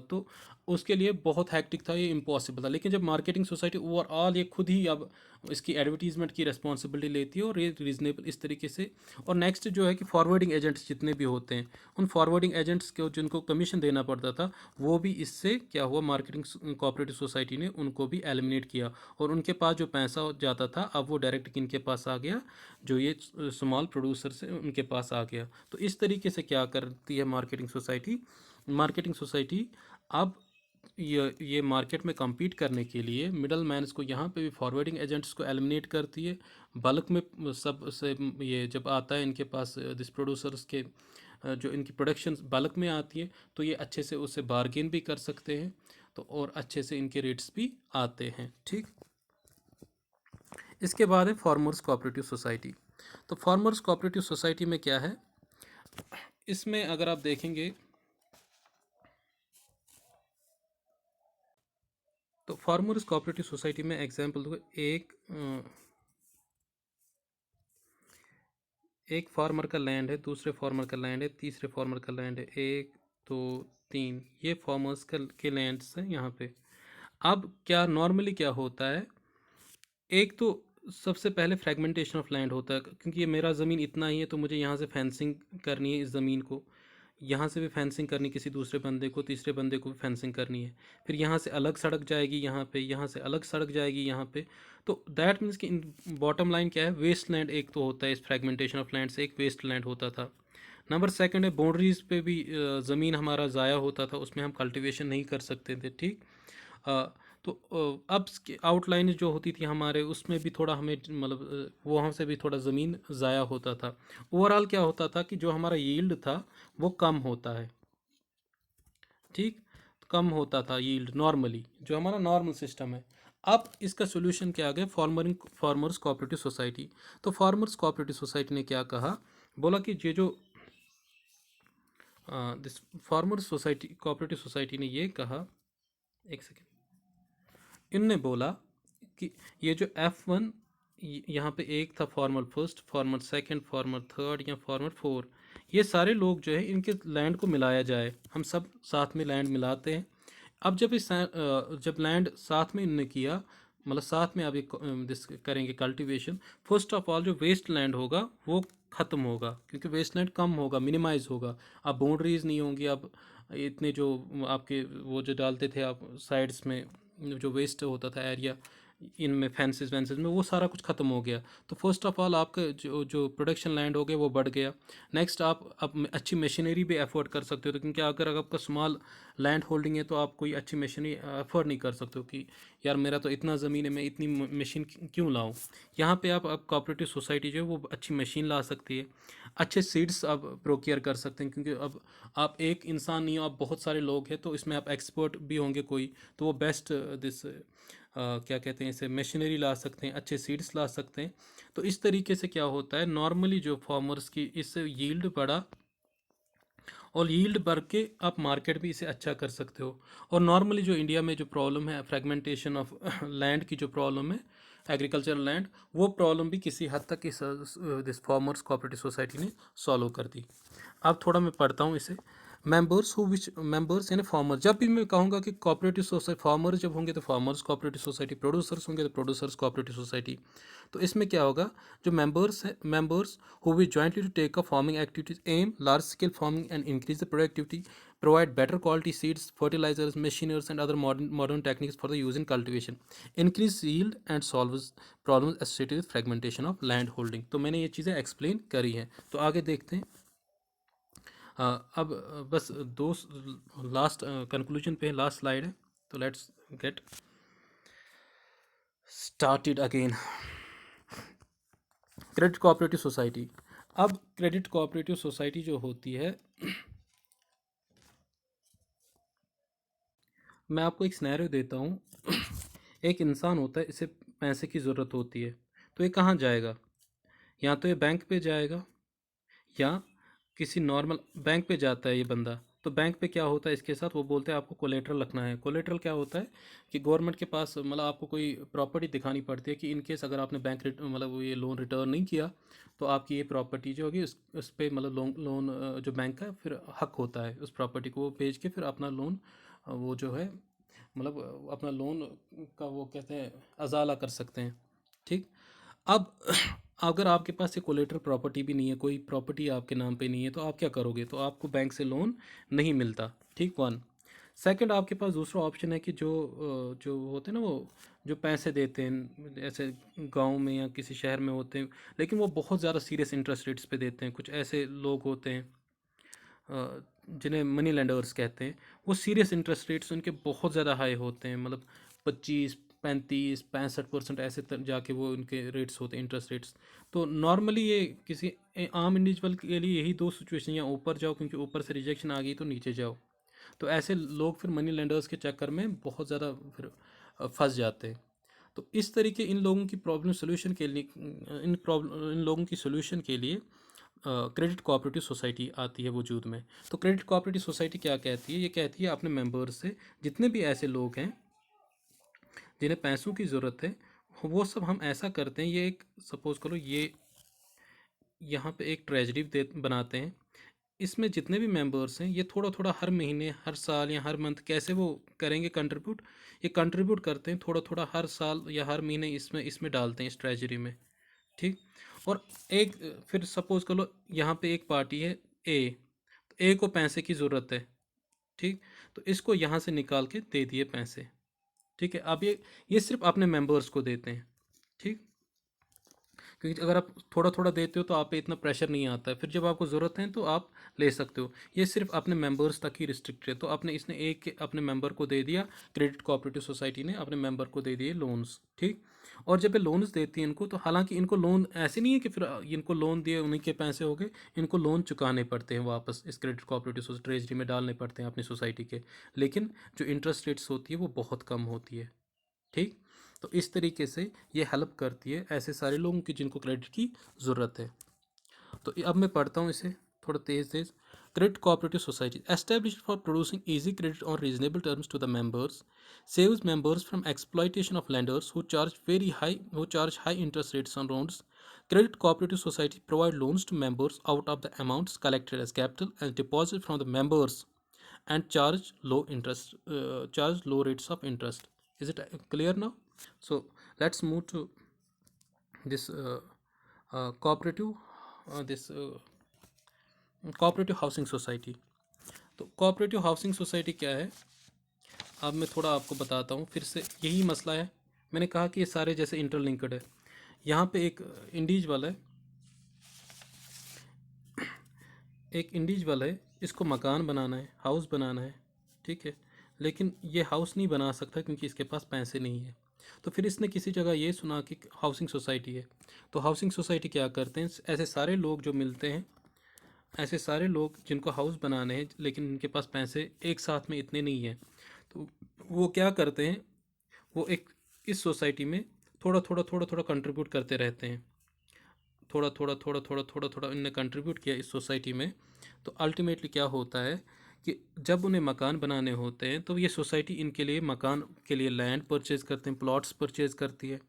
तो उसके लिए बहुत हैक्टिक था, ये इम्पॉसिबल था। लेकिन जब मार्केटिंग सोसाइटी ओवरऑल ये खुद ही अब इसकी एडवर्टीजमेंट की रिस्पॉन्सिबिलिटी लेती है और ये रीजनेबल इस तरीके से। और नेक्स्ट जो है कि फॉरवर्डिंग एजेंट्स जितने भी होते हैं, उन फॉरवर्डिंग एजेंट्स को जिनको कमीशन देना पड़ता था वो भी इससे क्या हुआ, मार्केटिंग कोऑपरेटिव सोसाइटी ने उनको भी एलिमिनेट किया। और उनके पास जो पैसा जाता था अब वो डायरेक्ट किनके पास आ गया, जो ये स्मॉल प्रोड्यूसर से उनके पास आ गया। तो इस तरीके से क्या करती है मार्केटिंग सोसाइटी, मार्केटिंग सोसाइटी अब ये मार्केट में compete करने के लिए मिडल मैन्स को, यहाँ पे भी फॉरवर्डिंग एजेंट्स को एलिमिनेट करती है। बल्क में सब से ये जब आता है इनके पास दिस प्रोड्यूसर्स के जो इनकी प्रोडक्शन बल्क में आती है तो ये अच्छे से उससे बार्गेन भी कर सकते हैं, तो और अच्छे से इनके रेट्स भी आते हैं। ठीक, इसके बाद है फार्मर्स कोऑपरेटिव सोसाइटी। तो फार्मर्स कोऑपरेटिव सोसाइटी में क्या है, इसमें अगर आप देखेंगे तो फार्मर्स कोऑपरेटिव सोसाइटी में एग्जांपल दो, एक फार्मर का लैंड है, दूसरे फार्मर का लैंड है, तीसरे फार्मर का लैंड है, एक दो तीन, ये फार्मर्स के लैंड्स हैं यहाँ पे। अब क्या नॉर्मली क्या होता है, एक तो सबसे पहले फ्रेगमेंटेशन ऑफ लैंड होता है, क्योंकि ये मेरा ज़मीन इतना ही है तो मुझे यहाँ से फेंसिंग करनी है इस ज़मीन को, यहाँ से भी फेंसिंग करनी किसी दूसरे बंदे को, तीसरे बंदे को भी फेंसिंग करनी है, फिर यहाँ से अलग सड़क जाएगी यहाँ पे, यहाँ से अलग सड़क जाएगी यहाँ पे। तो दैट मीन्स कि बॉटम लाइन क्या है, वेस्ट लैंड एक तो होता है, इस फ्रेगमेंटेशन ऑफ लैंड से एक वेस्ट लैंड होता था। नंबर सेकंड है बाउंड्रीज पे भी ज़मीन हमारा ज़ाया होता था, उसमें हम कल्टीवेशन नहीं कर सकते थे। ठीक, तो अब आउटलाइन जो होती थी हमारे उसमें भी थोड़ा हमें मतलब वो हमसे भी थोड़ा ज़मीन ज़ाया होता था। ओवरऑल क्या होता था कि जो हमारा यील्ड था वो कम होता है। ठीक, कम होता था यील्ड नॉर्मली, जो हमारा नॉर्मल सिस्टम है। अब इसका सोल्यूशन क्या आ गया, फार्मर्स कोऑपरेटिव सोसाइटी। तो फार्मर्स कोऑपरेटिव सोसाइटी ने क्या कहा, बोला कि ये जो this farmers society cooperative society ने ये कहा, एक सेकेंड, इनने बोला कि ये जो F1 यहाँ पे एक था farmer first, farmer second, farmer third या फार्मर फोर, ये सारे लोग जो है इनके लैंड को मिलाया जाए, हम सब साथ में लैंड मिलाते हैं। अब जब जब लैंड साथ में इनने किया, मतलब साथ में अभी दिस करेंगे कल्टीवेशन, फर्स्ट ऑफ ऑल जो वेस्ट लैंड होगा वो ख़त्म होगा, क्योंकि वेस्ट लैंड कम होगा, मिनिमाइज होगा। अब बाउंड्रीज नहीं होंगी, अब इतने जो आपके वो जो डालते थे आप साइड्स में जो वेस्ट होता था एरिया, इनमें फेंसेस वेंसेस में, वो सारा कुछ ख़त्म हो गया। तो फर्स्ट ऑफ ऑल आपका जो जो प्रोडक्शन लैंड हो गया वो बढ़ गया। नेक्स्ट आप अब अच्छी मशीनरी भी अफोर्ड कर सकते हो, तो क्योंकि अगर आपका स्मॉल लैंड होल्डिंग है तो आप कोई अच्छी मशीनरी अफोर्ड नहीं कर सकते हो कि यार मेरा तो इतना ज़मीन है, मैं इतनी मशीन क्यों लाऊं। यहाँ पे आप कोऑपरेटिव सोसाइटी जो है वो अच्छी मशीन ला सकती है, अच्छे सीड्स आप प्रोक्योर कर सकते हैं, क्योंकि अब आप एक इंसान नहीं हो, आप बहुत सारे लोग हैं, तो इसमें आप एक्सपर्ट भी होंगे कोई, तो वो बेस्ट दिस क्या कहते हैं इसे, मशीनरी ला सकते हैं, अच्छे सीड्स ला सकते हैं। तो इस तरीके से क्या होता है, नॉर्मली जो फार्मर्स की इससे यील्ड बढ़ा, और यील्ड बढ़ के आप मार्केट भी इसे अच्छा कर सकते हो। और नॉर्मली जो इंडिया में जो प्रॉब्लम है फ्रेगमेंटेशन ऑफ लैंड की जो प्रॉब्लम है, एग्रीकल्चरल लैंड, वो प्रॉब्लम भी किसी हद तक इस दिस फार्मर्स कोऑपरेटिव सोसाइटी ने सॉल्व कर दी। अब थोड़ा मैं पढ़ता हूँ इसे। मेंबर्स हु विच मेंबर्स यानी फार्मर, जब भी मैं कहूँगा कि कोऑपरेटिव सोसाइटी, फार्मर जब होंगे तो फार्मर्स कोऑपरेटिव सोसाइटी, प्रोड्यूसर्स होंगे तो प्रोड्यूसर्स कोऑपरेटिव सोसाइटी। तो इसमें क्या होगा, जो मेंबर्स है, members who which jointly to take up farming activities am large scale farming and increase the productivity, provide better quality seeds, fertilizers, machineries, and other modern techniques for the use in cultivation, increase yield and solves problems associated with fragmentation of land holding। तो मैंने ये चीज़ें explain करी हैं, तो आगे देखते हैं। अब बस दो लास्ट कंक्लूजन पे लास्ट स्लाइड है, तो let's get started again. Credit cooperative society. अब क्रेडिट कोऑपरेटिव सोसाइटी जो होती है, मैं आपको एक सिनेरियो देता हूँ। एक इंसान होता है, इसे पैसे की ज़रूरत होती है, तो ये कहाँ जाएगा, या तो ये बैंक पे जाएगा, या किसी नॉर्मल बैंक पे जाता है ये बंदा। तो बैंक पे क्या होता है इसके साथ, वो बोलते हैं आपको कोलेट्रल रखना है। कोलेट्रल क्या होता है कि गवर्नमेंट के पास मतलब आपको कोई प्रॉपर्टी दिखानी पड़ती है कि इन केस अगर आपने बैंक मतलब वो ये लोन रिटर्न नहीं किया, तो आपकी ये प्रॉपर्टी जो होगी उस पर मतलब लोन लोन जो बैंक का फिर हक होता है उस प्रॉपर्टी को वो बेच के फिर अपना लोन वो जो है मतलब अपना लोन का वो कहते हैं अजाला कर सकते हैं। ठीक। अब अगर आपके पास ये कोलेटरल प्रॉपर्टी भी नहीं है, कोई प्रॉपर्टी आपके नाम पे नहीं है, तो आप क्या करोगे, तो आपको बैंक से लोन नहीं मिलता। ठीक, वन। सेकंड, आपके पास दूसरा ऑप्शन है कि जो होते हैं ना, वो जो पैसे देते हैं ऐसे गांव में या किसी शहर में होते हैं, लेकिन वो बहुत ज़्यादा सीरियस इंटरेस्ट रेट्स पे देते हैं। कुछ ऐसे लोग होते हैं जिन्हें मनी लेंडर्स कहते हैं, वो सीरियस इंटरेस्ट रेट्स उनके बहुत ज़्यादा हाई होते हैं, मतलब 25, 35, 65% ऐसे जाके वो उनके रेट्स होते हैं, इंटरेस्ट रेट्स। तो नॉर्मली ये किसी आम इंडिविजुअल के लिए यही दो सिचुएशन, या ऊपर जाओ क्योंकि ऊपर से रिजेक्शन आ गई, तो नीचे जाओ। तो ऐसे लोग फिर मनी लेंडर्स के चक्कर में बहुत ज़्यादा फिर फंस जाते हैं। तो इस तरीके इन लोगों की प्रॉब्लम सोल्यूशन के लिए, इन लोगों की सोल्यूशन के लिए क्रेडिट कोऑपरेटिव सोसाइटी आती है वजूद में। तो क्रेडिट कोऑपरेटिव सोसाइटी क्या कहती है, ये कहती है अपने मेंबर्स से, जितने भी ऐसे लोग हैं जिन्हें पैसों की ज़रूरत है, वो सब हम ऐसा करते हैं, ये एक सपोज करो ये यहाँ पे एक ट्रेजरी दे बनाते हैं, इसमें जितने भी मेंबर्स हैं ये थोड़ा थोड़ा हर महीने, हर साल या हर मंथ कैसे वो करेंगे कंट्रीब्यूट, ये कंट्रीब्यूट करते हैं थोड़ा थोड़ा हर साल या हर महीने, इसमें इसमें डालते हैं इस ट्रेजरी में। ठीक। और एक फिर सपोज कर लो यहाँ पे एक पार्टी है ए, तो ए को पैसे की ज़रूरत है। ठीक। तो इसको यहाँ से निकाल के दे दिए पैसे। ठीक है। अब ये सिर्फ अपने मेंबर्स को देते हैं। ठीक। क्योंकि अगर आप थोड़ा थोड़ा देते हो तो आप पे इतना प्रेशर नहीं आता है, फिर जब आपको ज़रूरत है तो आप ले सकते हो। ये सिर्फ अपने मेंबर्स तक ही रिस्ट्रिक्टेड है। तो आपने इसने एक अपने मेंबर को दे दिया, क्रेडिट कोऑपरेटिव सोसाइटी ने अपने मेंबर को दे दिए लोन्स। ठीक। और जब ये लोन्स देती है इनको, तो हालांकि इनको लोन ऐसे नहीं है कि फिर इनको लोन दिए उन्हीं के पैसे हो गए, इनको लोन चुकाने पड़ते हैं वापस, इस क्रेडिट कोऑपरेटिव ट्रेजरी में डालने पड़ते हैं अपनी सोसाइटी के, लेकिन जो इंटरेस्ट रेट्स होती है वो बहुत कम होती है। ठीक। तो इस तरीके से ये हेल्प करती है ऐसे सारे लोगों की जिनको क्रेडिट की ज़रूरत है। तो अब मैं पढ़ता हूँ इसे थोड़ा तेज़ तेज़। Credit cooperative society established for producing easy credit on reasonable terms to the members, saves members from exploitation of lenders who charge high interest rates on loans. Credit cooperative society provide loans to members out of the amounts collected as capital and deposit from the members, and charge low rates of interest. Is it clear now? So let's move to this cooperative this cooperative housing society. तो cooperative housing society क्या है, अब मैं थोड़ा आपको बताता हूँ। फिर से यही मसला है, मैंने कहा कि ये सारे जैसे इंटरलिंक्ड है। यहाँ पे एक इंडिविजुअल है, इसको मकान बनाना है, हाउस बनाना है, ठीक है, लेकिन ये हाउस नहीं बना सकता क्योंकि इसके पास पैसे नहीं है। तो फिर इसने किसी जगह ये सुना कि हाउसिंग सोसाइटी है, तो हाउसिंग सोसाइटी क्या करते हैं, ऐसे सारे लोग जो मिलते हैं, ऐसे सारे लोग जिनको हाउस बनाने हैं लेकिन इनके पास पैसे एक साथ में इतने नहीं हैं, तो वो क्या करते हैं, वो एक इस सोसाइटी में थोड़ा थोड़ा थोड़ा थोड़ा कंट्रीब्यूट करते रहते हैं, थोड़ा थोड़ा थोड़ा थोड़ा थोड़ा थोड़ा इनने कंट्रीब्यूट किया इस सोसाइटी में। तो अल्टीमेटली क्या होता है कि जब उन्हें मकान बनाने होते हैं तो ये सोसाइटी इनके लिए मकान के लिए लैंड परचेज़ करते हैं, प्लॉट्स परचेज़ करती है,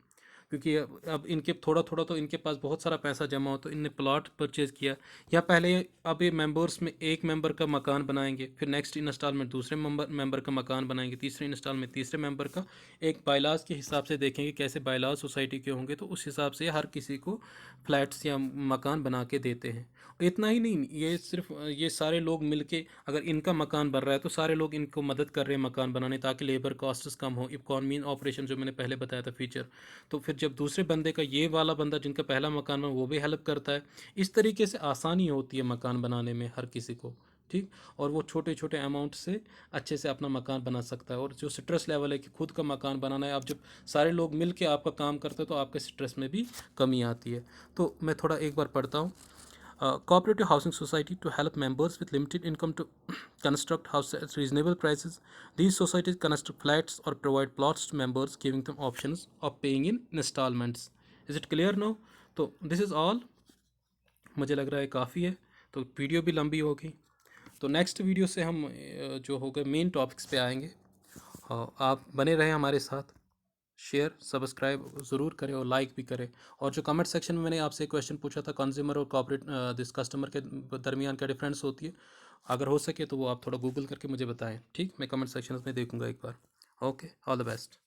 क्योंकि अब इनके थोड़ा थोड़ा तो इनके पास बहुत सारा पैसा जमा हो, तो इनने प्लॉट परचेज़ किया। या पहले अब ये मेंबर्स में एक मेंबर का मकान बनाएंगे, फिर नेक्स्ट इंस्टॉलमेंट दूसरे मेंबर का मकान बनाएंगे, तीसरे इंस्टॉलमेंट तीसरे मेंबर का। एक बायलाज के हिसाब से देखेंगे कैसे बायलाज सोसाइटी के होंगे, तो उस हिसाब से हर किसी को फ्लैट्स या मकान बना के देते हैं। इतना ही नहीं, ये सिर्फ ये सारे लोग मिलके अगर इनका मकान बन रहा है तो सारे लोग इनको मदद कर रहे हैं मकान बनाने, ताकि लेबर कॉस्ट्स कम हो, इकॉनमी ऑपरेशन जो मैंने पहले बताया था फीचर। तो फिर जब दूसरे बंदे का, ये वाला बंदा जिनका पहला मकान बना वो भी हेल्प करता है, इस तरीके से आसानी होती है मकान बनाने में हर किसी को, ठीक। और वो छोटे छोटे अमाउंट से अच्छे से अपना मकान बना सकता है। और जो स्ट्रेस लेवल है कि खुद का मकान बनाना है, आप जब सारे लोग मिल के आपका काम करते हैं तो आपके स्ट्रेस में भी कमी आती है। तो मैं थोड़ा एक बार पढ़ता हूँ। Cooperative housing society to help members with limited income to construct houses at reasonable prices. These societies construct flats or provide plots to members, giving them options of paying in installments. Is it clear now? तो this is all. मुझे लग रहा है काफ़ी है, तो video भी लंबी होगी। तो नेक्स्ट वीडियो से हम जो होगा मेन टॉपिक्स पे आएंगे। आप बने रहें हमारे साथ, शेयर सब्सक्राइब ज़रूर करें और लाइक भी करें। और जो कमेंट सेक्शन में मैंने आपसे क्वेश्चन पूछा था, कंज्यूमर और कॉर्पोरेट दिस कस्टमर के दरमियान क्या डिफरेंस होती है, अगर हो सके तो वो आप थोड़ा गूगल करके मुझे बताएं, ठीक। मैं कमेंट सेक्शन में देखूंगा एक बार। Okay, all the best.